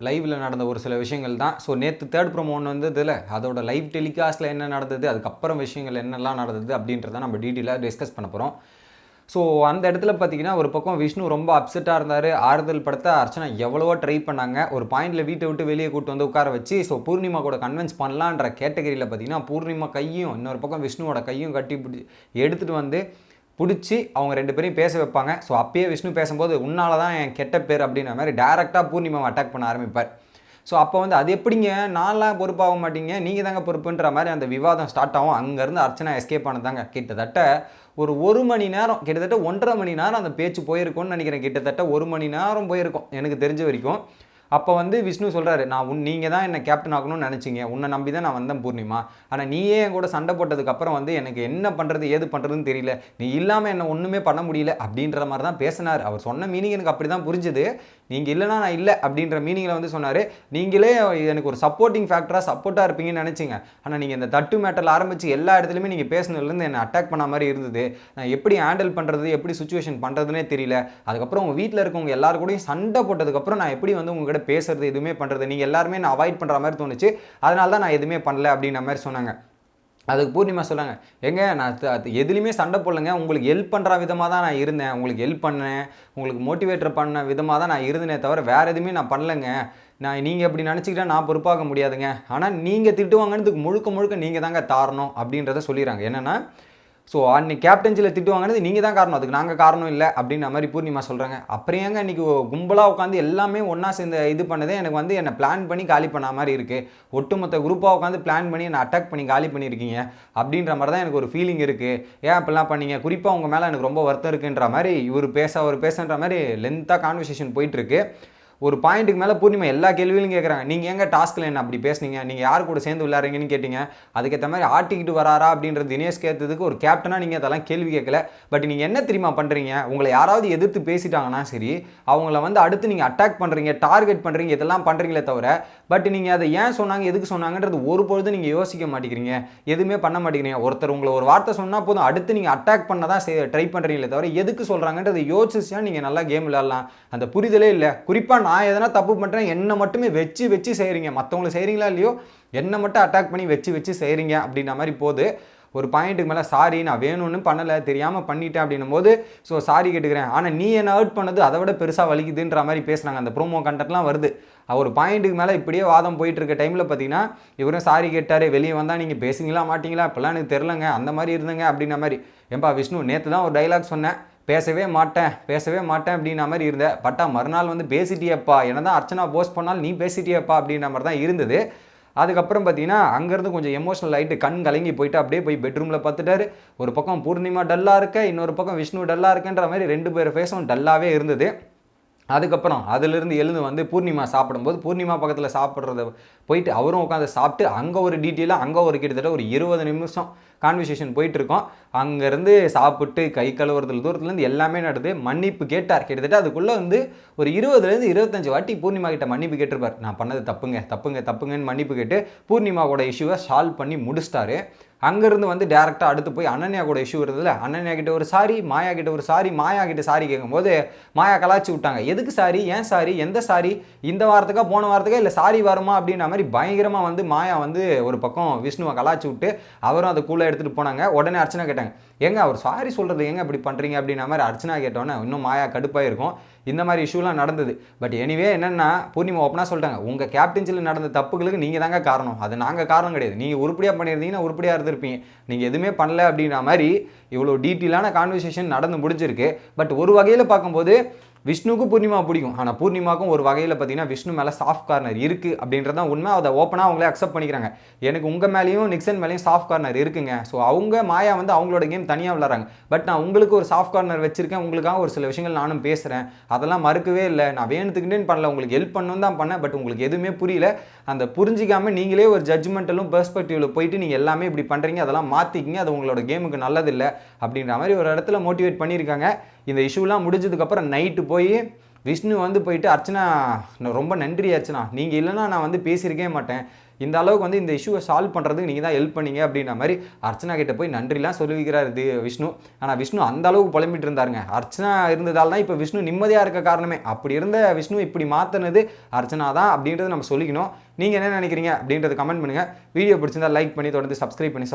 லைவ்ல நடந்த ஒரு சில விஷயங்கள் தான். ஸோ நேத்து 3 ப்ரோமோ ஒண்ணு வந்ததுல, அதோட லைவ் டெலிகாஸ்ட்ல என்ன நடந்தது, அதுக்கப்புறம் விஷயங்கள் என்னலாம் நடந்தது அப்படின்றத நம்ம டீட்டெயிலா டிஸ்கஸ் பண்ண போறோம். ஸோ அந்த இடத்துல பார்த்தீங்கன்னா, ஒரு பக்கம் விஷ்ணு ரொம்ப அப்செட்டா இருந்தாரு. ஆறுதல் படுத்த அர்ச்சனா எவ்வளவோ ட்ரை பண்ணாங்க. ஒரு பாயிண்ட்ல வீட்ட விட்டு வெளிய கூட்டு வந்து உட்கார வச்சு, ஸோ பூர்ணிமா கூட கன்வின்ஸ் பண்ணலான்ற கேட்டகரியில பார்த்தீங்கன்னா, பூர்ணிமா கையும், இன்னொரு பக்கம் விஷ்ணுவோட கையும் கட்டி எடுத்துட்டு வந்து புடிச்சு அவங்க 2 பேரையும் பேச வைப்பாங்க. ஸோ அப்பயே விஷ்ணு பேசும்போது, "உன்னால தான் என் கெட்ட பேர்" அப்படின்ற மாரி டைரக்ட்டா பூர்ணிமாவ அட்டாக் பண்ண ஆரம்பிப்பார். ஸோ அப்போ வந்து, "அது எப்படிங்க? நான்லாம் பொறுப்பாக மாட்டீங்க. நீங்க தாங்க பொறுப்புன்ற" மாரி அந்த விவாதம் ஸ்டார்ட் ஆகும். அங்கருந்து அர்ச்சனா எஸ்கேப் ஆனதுதாங்க. கிட்டத்தட்ட ஒரு 1 மணி நேரம், கிட்டத்தட்ட 1 1/2 மணி நேரம் அந்த பேச்சு போயிருக்கும்னு நெனைக்கிறேன். கிட்டத்தட்ட 1 மணி நேரம் போயிருக்கும், எனக்கு தெரிஞ்ச வரைக்கும். அப்போ வந்து விஷ்ணு சொல்றாரு, நீங்க தான் என்ன கேப்டன் ஆக்கணும்னு நெனச்சீங்க. உன்ன நம்பி தான் நான் வந்தேன் பூர்ணிமா. ஆனா நீயே என் கூட சண்டை போட்டதுக்கு அப்புறம் வந்து எனக்கு என்ன பண்றது, ஏது பண்றதுன்னு தெரியல. நீ இல்லாம என்ன ஒண்ணுமே பண்ண முடியல அப்படின்ற மாரி தான் பேசினாரு. அவர் சொன்ன மீனிங் எனக்கு அப்படி தான் புரிஞ்சது. நீங்க இல்லன்னா நான் இல்ல அப்படின்ற மீனிங்ல வந்து சொன்னாரு. நீங்களே எனக்கு ஒரு சப்போர்ட்டிங் ஃபேக்டரா சப்போர்ட்டா இருப்பீங்கன்னு நெனச்சீங்க. ஆனா நீங்க இந்த தட்டு மேட்டர்ல ஆரம்பிச்சு எல்லா இடத்துலயுமே நீங்க பேசுனதுலருந்து என்ன அட்டாக் பண்ண மாரி இருந்தது. நான் எப்படி ஹேண்டில் பண்றது, எப்படி சிச்சுவேஷன் பண்றதுன்னே தெரியல. அதுக்கப்புறம் உங்க வீட்ல இருக்கவங்க எல்லார் கூடயும் சண்டை போட்டதுக்கு அப்புறம் நான் எப்படி வந்து உங்ககிட்ட பேசுறது, எதுவுமே பண்றது. நீங்க எல்லாருமே என்ன அவாய்ட் பண்ற மாரி தோணுச்சு. அதனால தான் நான் எதுவுமே பண்ணல அப்படின்ற மாரி சொன்னாங்க. அதுக்கு பூர்ணிமா சொன்னாங்க, "ஏங்க நான் எதுலயுமே சண்டை போடலங்க. உங்களுக்கு ஹெல்ப் பண்ற விதமா தான் நான் இருந்தேன். உங்களுக்கு ஹெல்ப் பண்ணேன். உங்களுக்கு மோட்டிவேட்டர் பண்ண விதமா தான் நான் இருந்தேனே தவிர, வேற எதுவுமே நான் பண்ணலங்க. நீங்க அப்படி நெனச்சுக்கிட்டா நான் பொறுப்பாக முடியாதுங்க. ஆனா நீங்க திட்டு வாங்குனதுக்கு முழுக்க முழுக்க நீங்க தாங்க காரணம்." அப்படின்றத சொல்லிர்றாங்க. என்னன்னா, ஸோ அன்னைக்கு கேப்டன்சில திட்டு வாங்குனது நீங்க தான் காரணம். அதுக்கு நாங்க காரணம் இல்ல அப்படின்ற மாரி பூர்ணிமா சொல்றாங்க. அப்புறம் ஏங்க அன்னைக்கு கும்பலா உட்காந்து எல்லாமே ஒண்ணா சேர்ந்து இது பண்ணதே எனக்கு வந்து என்ன பிளான் பண்ணி காலி பண்ண மாரி இருக்கு. ஒட்டுமொத்த குரூப்பா உட்காந்து பிளான் பண்ணி என்ன அட்டாக் பண்ணி காலி பண்ணியிருக்கீங்க. அப்படின்ற மாரி தான் எனக்கு ஒரு ஃபீலிங் இருக்கு. ஏன் அப்படிலாம் பண்ணீங்க? குறிப்பா உங்க மேல எனக்கு ரொம்ப வருத்தம் இருக்குன்ற மாரி இவரு பேச, அவரு பேசன்ற மாரி லென்த்தா கான்வர்சேஷன் போயிட்டு இருக்கு. ஒரு பாயிண்ட்டுக்கு மேல பூர்ணிமா எல்லா கேள்விகளும் கேட்குறாங்க. "நீங்க ஏங்க டாஸ்க்ல என்ன அப்படி பேசுனீங்க? நீங்க யார் கூட சேர்ந்து விளையாடுறீங்கன்னு கேட்டீங்க. அதுக்கேத்த மாரி ஆட்டிக்கிட்டு வராரா?" அப்படின்றது தினேஷ் கேட்டதுக்கு ஒரு கேப்டனா நீங்க அதெல்லாம் கேள்வி கேட்கல. பட் நீங்க என்ன தெரியுமா பண்றீங்க? உங்கள யாராவது எதிர்த்து பேசிட்டாங்கன்னா சரி, அவங்கள வந்து அடுத்து நீங்க அட்டாக் பண்றீங்க, டார்கெட் பண்றீங்க, இதெல்லாம் பண்றீங்களே தவிர, பட் நீங்க அத ஏன் சொன்னாங்க, எதுக்கு சொன்னாங்கன்றது ஒரு பொழுதும் நீங்க யோசிக்க மாட்டேங்கிறீங்க. எதுவுமே பண்ண மாட்டேங்கிறீங்க. ஒருத்தர் உங்கள ஒரு வார்த்தை சொன்னா போதும், அடுத்து நீங்க அட்டாக் பண்ண தான் ட்ரை பண்றீங்களே தவிர, எதுக்கு சொல்றாங்கன்றத யோசிச்சா நீங்க நல்லா கேம் விளையாடலாம். அந்த புரிதலே இல்ல. குறிப்பா நான் எதனா தப்பு பண்றேன், என்ன மட்டுமே வச்சு வச்சு செய்றீங்க. மத்தவங்கள செய்றீங்களா இல்லையோ, என்ன மட்டும் அட்டாக் பண்ணி வச்சு வச்சு செய்றீங்க அப்படின்ற மாரி போது. ஒரு பாயிண்ட்டுக்கு மேல சாரி நான் வேணும்னு பண்ணல, தெரியாம பண்ணிட்டேன் அப்படின்னும்போது, ஸோ சாரி கேட்டுக்கிறேன். ஆனா நீ என்ன ஹர்ட் பண்ணது அத விட பெருசா வலிக்குதுன்ற மாரி பேசுனாங்க. அந்த ப்ரோமோ கண்டென்ட்லாம் வருது. ஒரு பாயிண்ட்டுக்கு மேல இப்படியே வாதம் போயிட்டு இருக்க டைம்ல பார்த்தீங்கன்னா, இவரும் சாரி கேட்டாரு. வெளிய வந்தா நீங்க பேசுவீங்களா மாட்டீங்களா? இப்படிலாம் எனக்கு தெரியலங்க. அந்த மாரி இருந்தேங்க அப்படின்ன மாரி. ஏம்பா விஷ்ணு நேத்து தான் ஒரு டயலாக் சொன்னேன். பேசவே மாட்டேன், பேசவே மாட்டேன் அப்படின்ன மாரி இருந்த. பட்டா மறுநாள் வந்து பேசிட்டியேப்பா. என்னதான் அர்ச்சனா போஸ்ட் பண்ணாலும் நீ பேசிட்டியேப்பா அப்படின்ற மாரி தான் இருந்தது. அதுக்கப்புறம் பார்த்தீங்கன்னா, அங்கருந்து கொஞ்சம் எமோஷனல் ஆயிட்டு கண் கலங்கி போயிட்டு அப்படியே போய் பெட்ரூம்ல படுத்துட்டாரு. ஒரு பக்கம் பூர்ணிமா டல்லா இருக்க, இன்னொரு பக்கம் விஷ்ணு டல்லா இருக்கன்ற மாரி 2 பேர் ஃபேஸும் டல்லாவே இருந்தது. அதுக்கப்புறம் அதிலிருந்து எழுந்து வந்து பூர்ணிமா சாப்பிடும்போது, பூர்ணிமா பக்கத்தில சாப்பிடுறத போயிட்டு அவரும் உட்காந்து சாப்பிட்டு, அங்க ஒரு டீட்டெயிலா அங்க ஒரு கிட்டத்தட்ட ஒரு 20 நிமிஷம் கான்வர்சேஷன் போயிட்டுருக்கும். அங்கருந்து சாப்பிட்டு கை கழுவுறதுல தூரத்துலேருந்து எல்லாமே நடக்குது. மன்னிப்பு கேட்டார். கிட்டத்தட்ட அதுக்குள்ள வந்து ஒரு 20லேருந்து 25 வாட்டி பூர்ணிமா கிட்ட மன்னிப்பு கேட்டிருப்பார். நான் பண்ணது தப்புங்க, தப்புங்க, தப்புங்கன்னு மன்னிப்பு கேட்டு பூர்ணிமாவோட இஷ்யூவ சால்வ் பண்ணி முடிச்சிட்டாரு. அங்கருந்து வந்து டைரக்ட்டா அடுத்து போய் அனன்யா கூட இஷ்யூ வருதுல்ல, அனன்யா கிட்ட ஒரு சாரி, மாயா கிட்ட ஒரு சாரி, மாயா கிட்ட சாரி கேட்கும்போது, மாயா கலாய்ச்சி விட்டாங்க. எதுக்கு சாரி? ஏன் சாரி? எந்த சாரி? இந்த வாரத்துக்கா, போன வாரத்துக்கா இல்ல சாரி வருமா? அப்படின்ற மாரி பயங்கரமா வந்து மாயா வந்து ஒரு பக்கம் விஷ்ணுவ கலாய்ச்சி விட்டு, அவரும் அத கூலா எடுத்துட்டு போனாங்க. உடனே அர்ச்சனா கேட்டாங்க, "ஏங்க அவர் சாரி சொல்றது ஏங்க இப்படி பண்றீங்க?" அப்படின்ற மாரி அர்ச்சனா கேட்டோனே, இன்னும் மாயா கடுப்பாயிருக்கும். இந்த மாரி இஷ்யூலாம் நடந்தது. பட் எனிவே என்னன்னா, பூர்ணிமா ஓப்பனா சொல்லிட்டாங்க, "உங்க கேப்டன்சில நடந்த தப்புகளுக்கு நீங்க தாங்க காரணம். அது நாங்க காரணம் கிடையாது. நீங்க உருப்படியா பண்ணியிருந்தீங்கன்னா உருப்படியா இருந்திருப்பீங்க. நீங்க எதுவுமே பண்ணல." அப்படின்ற மாரி இவ்வளோ டீட்டெயிலான கான்வர்சேஷன் நடந்து முடிஞ்சிருக்கு. பட் ஒரு வகையில பார்க்கும்போது விஷ்ணுவுக்கும் பூர்ணிமா பிடிக்கும். ஆனா பூர்ணிமாவுக்கும் ஒரு வகையில பார்த்தீங்கன்னா, விஷ்ணு மேல சாஃப்ட் கார்னர் இருக்கு அப்படின்றது தான் உண்மை. அத ஓப்பனா அவங்களே அக்செப்ட் பண்ணிக்கிறாங்க. எனக்கு உங்க மேலயும், நிக்சன் மேலயும் சாஃப்ட் கார்னர் இருக்குங்க. ஸோ அவங்க மாயா வந்து அவங்களோட கேம் தனியா விளையாடுறாங்க. பட் நான் உங்களுக்கு ஒரு சாஃப்ட் கார்னர் வச்சிருக்கேன். உங்களுக்காக ஒரு சில விஷயங்கள் நானும் பேசுறேன். அதெல்லாம் மறுக்கவே இல்ல. நான் வேணுத்துக்குன்னே பண்ணல. உங்களுக்கு ஹெல்ப் பண்ணணும்னு தான் பண்ணேன். பட் உங்களுக்கு எதுவுமே புரியல. அந்த புரிஞ்சிக்காம நீங்களே ஒரு ஜட்ஜ்மெண்டலும் பெர்ஸ்பெக்டிவ்ல போயிட்டு நீங்க எல்லாமே இப்படி பண்றீங்க. அதெல்லாம் மாத்திக்கங்க. அது உங்களோட கேமுக்கு நல்லதில்ல அப்படின்ற மாரி ஒரு இடத்துல மோட்டிவேட் பண்ணியிருக்காங்க. இந்த இஷ்யூலாம் முடிஞ்சதுக்கு அப்புறம் நைட்டு போய் விஷ்ணு வந்து போயிட்டு அர்ச்சனா ரொம்ப நன்றி அர்ச்சனா, நீங்கள் இல்லைனா நான் வந்து பேசியிருக்கவே மாட்டேன், இந்த அளவுக்கு வந்து இந்த இஷ்யூவை சால்வ் பண்ணுறதுக்கு நீங்கள் தான் ஹெல்ப் பண்ணீங்க அப்படின்ற மாதிரி அர்ச்சனா கிட்ட போய் நன்றிலாம் சொல்லிக்கிறார் விஷ்ணு. ஆனால் விஷ்ணு அந்த அளவுக்கு புலம்பிட்டு இருந்தாருங்க. அர்ச்சனா இருந்ததால் தான் இப்போ விஷ்ணு நிம்மதியாக இருக்க காரணமே. அப்படி இருந்த விஷ்ணு இப்படி மாற்றினது அர்ச்சனா தான் அப்படின்றத நம்ம சொல்லிக்கணும். நீங்கள் என்ன நினைக்கிறீங்க அப்படின்றத கமெண்ட் பண்ணுங்கள். வீடியோ பிடிச்சிருந்தா லைக் பண்ணி தொடர்ந்து சப்ஸ்கிரைப் பண்ணி